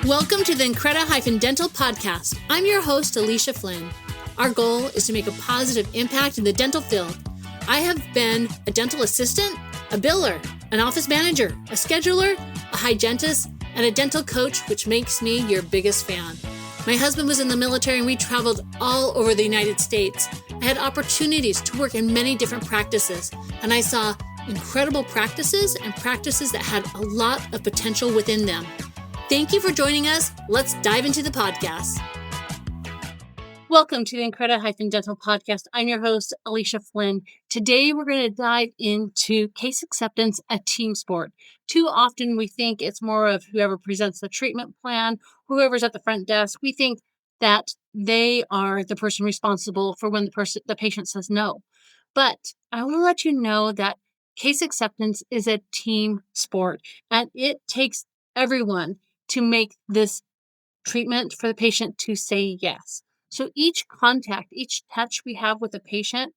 Welcome to the Increda-dental podcast. I'm your host, Alicia Flynn. Our goal is to make a positive impact in the dental field. I have been a dental assistant, a biller, an office manager, a scheduler, a hygienist, and a dental coach, which makes me your biggest fan. My husband was in the military and we traveled all over the United States. I had opportunities to work in many different practices, and I saw incredible practices and practices that had a lot of potential within them. Thank you for joining us. Let's dive into the podcast. Welcome to the Increda-dental podcast. I'm your host, Alicia Flynn. Today, we're going to dive into case acceptance, a team sport. Too often, we think it's more of whoever presents the treatment plan, whoever's at the front desk. We think that they are the person responsible for when the patient says no. But I want to let you know that case acceptance is a team sport, and it takes everyone to make this treatment for the patient to say yes. So each contact, each touch we have with the patient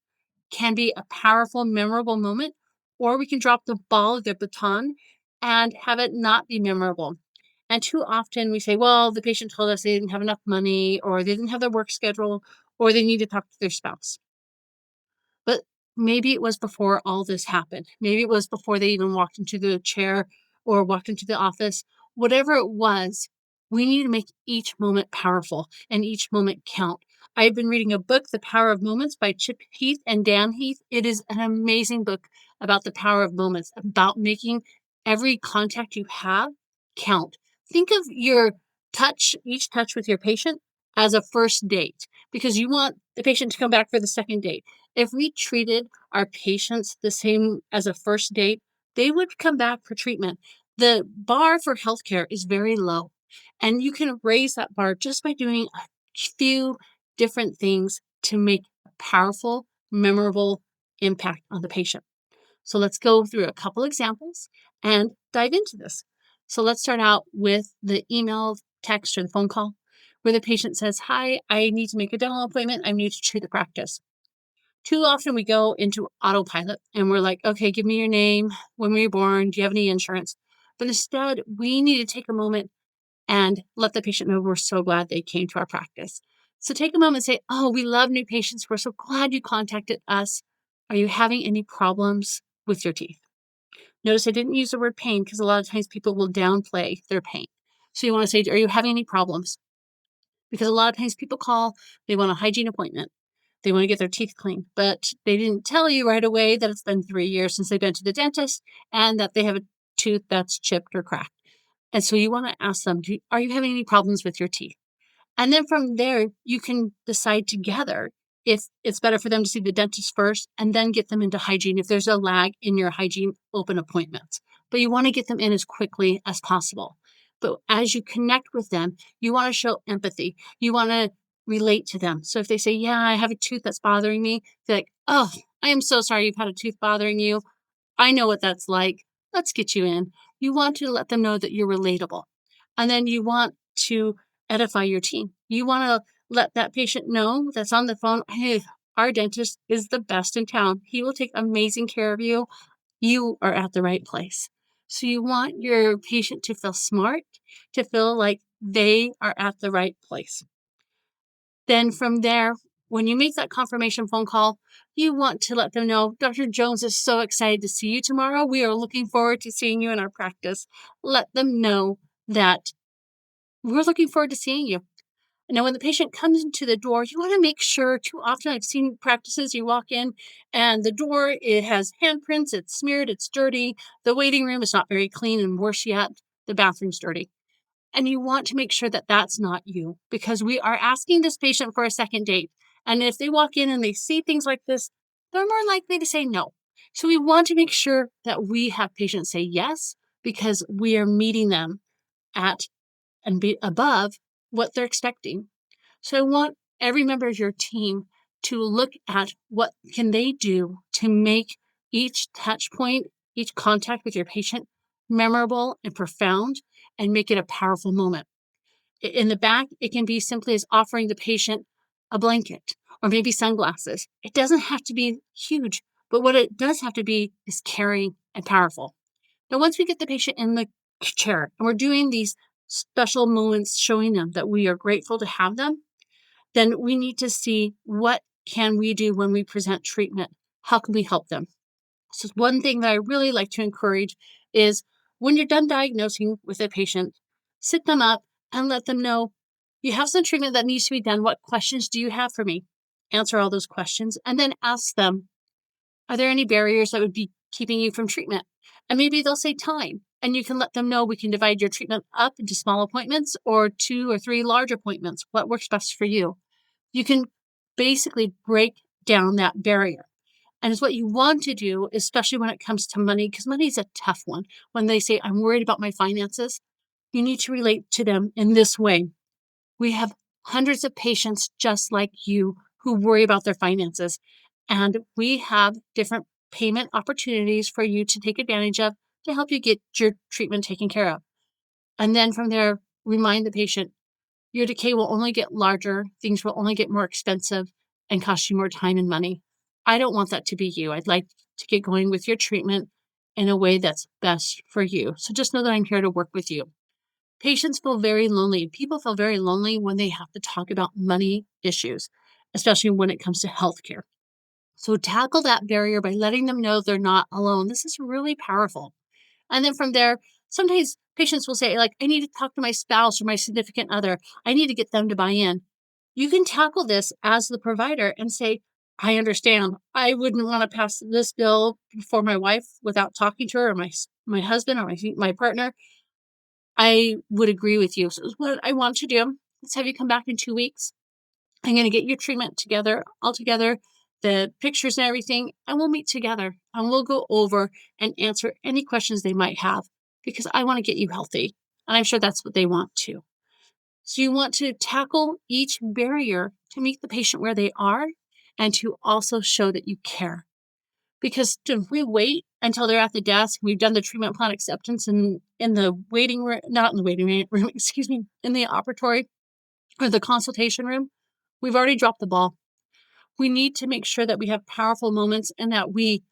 can be a powerful, memorable moment, or we can drop the ball of their baton and have it not be memorable. And too often we say, well, the patient told us they didn't have enough money, or they didn't have their work schedule, or they need to talk to their spouse. But maybe it was before all this happened. Maybe it was before they even walked into the chair or walked into the office. Whatever it was, we need to make each moment powerful and each moment count. I've been reading a book, The Power of Moments by Chip Heath and Dan Heath. It is an amazing book about the power of moments, about making every contact you have count. Think of your touch, each touch with your patient, as a first date, because you want the patient to come back for the second date. If we treated our patients the same as a first date, they would come back for treatment. The bar for healthcare is very low, and you can raise that bar just by doing a few different things to make a powerful, memorable impact on the patient. So let's go through a couple examples and dive into this. So let's start out with the email, text, or the phone call where the patient says, hi, I need to make a dental appointment. I need to treat the practice. Too often we go into autopilot and we're like, okay, give me your name. When were you born? Do you have any insurance? But instead, we need to take a moment and let the patient know we're so glad they came to our practice. So take a moment and say, oh, we love new patients. We're so glad you contacted us. Are you having any problems with your teeth? Notice I didn't use the word pain because a lot of times people will downplay their pain. So you want to say, are you having any problems? Because a lot of times people call, they want a hygiene appointment. They want to get their teeth cleaned, but they didn't tell you right away that it's been 3 years since they've been to the dentist and that they have a tooth that's chipped or cracked. And so you want to ask them, are you having any problems with your teeth? And then from there, you can decide together if it's better for them to see the dentist first and then get them into hygiene if there's a lag in your hygiene open appointments. But you want to get them in as quickly as possible. But as you connect with them, you want to show empathy. You want to relate to them. So if they say, yeah, I have a tooth that's bothering me, they're like, oh, I am so sorry you've had a tooth bothering you. I know what that's like. Let's get you in. You want to let them know that you're relatable. And then you want to edify your team. You want to let that patient know that's on the phone, hey, our dentist is the best in town. He will take amazing care of you. You are at the right place. So you want your patient to feel smart, to feel like they are at the right place. Then from there, when you make that confirmation phone call, you want to let them know, Dr. Jones is so excited to see you tomorrow. We are looking forward to seeing you in our practice. Let them know that we're looking forward to seeing you. Now, when the patient comes into the door, you want to make sure, too often I've seen practices, you walk in and the door, it has handprints, it's smeared, it's dirty. The waiting room is not very clean, and worse yet, the bathroom's dirty. And you want to make sure that that's not you, because we are asking this patient for a second date. And if they walk in and they see things like this, they're more likely to say no. So we want to make sure that we have patients say yes, because we are meeting them at and be above what they're expecting. So I want every member of your team to look at what can they do to make each touch point, each contact with your patient memorable and profound, and make it a powerful moment. In the back, it can be simply as offering the patient a blanket or maybe sunglasses. It doesn't have to be huge, but what it does have to be is caring and powerful. Now, once we get the patient in the chair and we're doing these special moments showing them that we are grateful to have them, then we need to see what can we do when we present treatment? How can we help them? So one thing that I really like to encourage is when you're done diagnosing with a patient, sit them up and let them know you have some treatment that needs to be done. What questions do you have for me? Answer all those questions and then ask them, are there any barriers that would be keeping you from treatment? And maybe they'll say time. And you can let them know we can divide your treatment up into small appointments or 2 or 3 large appointments. What works best for you? You can basically break down that barrier. And it's what you want to do, especially when it comes to money, because money is a tough one. When they say, I'm worried about my finances, you need to relate to them in this way. We have hundreds of patients just like you who worry about their finances. And we have different payment opportunities for you to take advantage of to help you get your treatment taken care of. And then from there, remind the patient your decay will only get larger, things will only get more expensive and cost you more time and money. I don't want that to be you. I'd like to get going with your treatment in a way that's best for you. So just know that I'm here to work with you. Patients feel very lonely. People feel very lonely when they have to talk about money issues, especially when it comes to healthcare. So tackle that barrier by letting them know they're not alone. This is really powerful. And then from there, sometimes patients will say, like, I need to talk to my spouse or my significant other. I need to get them to buy in. You can tackle this as the provider and say, I understand. I wouldn't want to pass this bill before my wife without talking to her or my husband or my partner. I would agree with you. So what I want to do, let's have you come back in 2 weeks. I'm going to get your treatment together, all together, the pictures and everything, and we'll meet together and we'll go over and answer any questions they might have because I want to get you healthy. And I'm sure that's what they want too. So you want to tackle each barrier to meet the patient where they are and to also show that you care. Because if we wait until they're at the desk, we've done the treatment plan acceptance and in the waiting room, not in the waiting room, excuse me, in the operatory or the consultation room, we've already dropped the ball. We need to make sure that we have powerful moments and that we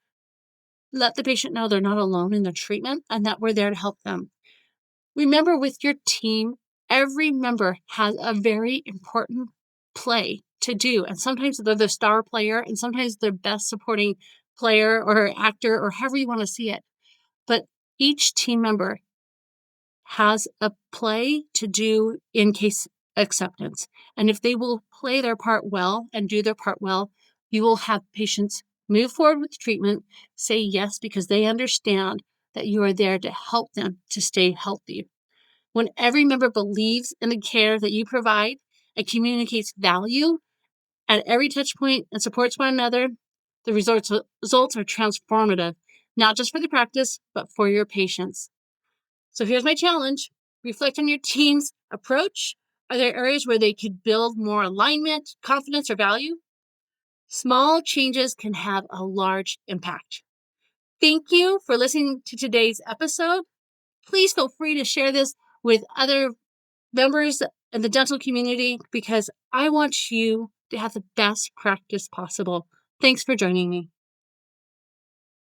let the patient know they're not alone in their treatment and that we're there to help them. Remember, with your team, every member has a very important play to do. And sometimes they're the star player and sometimes they're best supporting player or actor or however you want to see it. But each team member has a play to do in case acceptance. And if they will play their part well and do their part well, you will have patients move forward with treatment, say yes, because they understand that you are there to help them to stay healthy. When every member believes in the care that you provide and communicates value at every touch point and supports one another, the results are transformative, not just for the practice, but for your patients. So here's my challenge. Reflect on your team's approach. Are there areas where they could build more alignment, confidence, or value? Small changes can have a large impact. Thank you for listening to today's episode. Please feel free to share this with other members in the dental community because I want you to have the best practice possible. Thanks for joining me.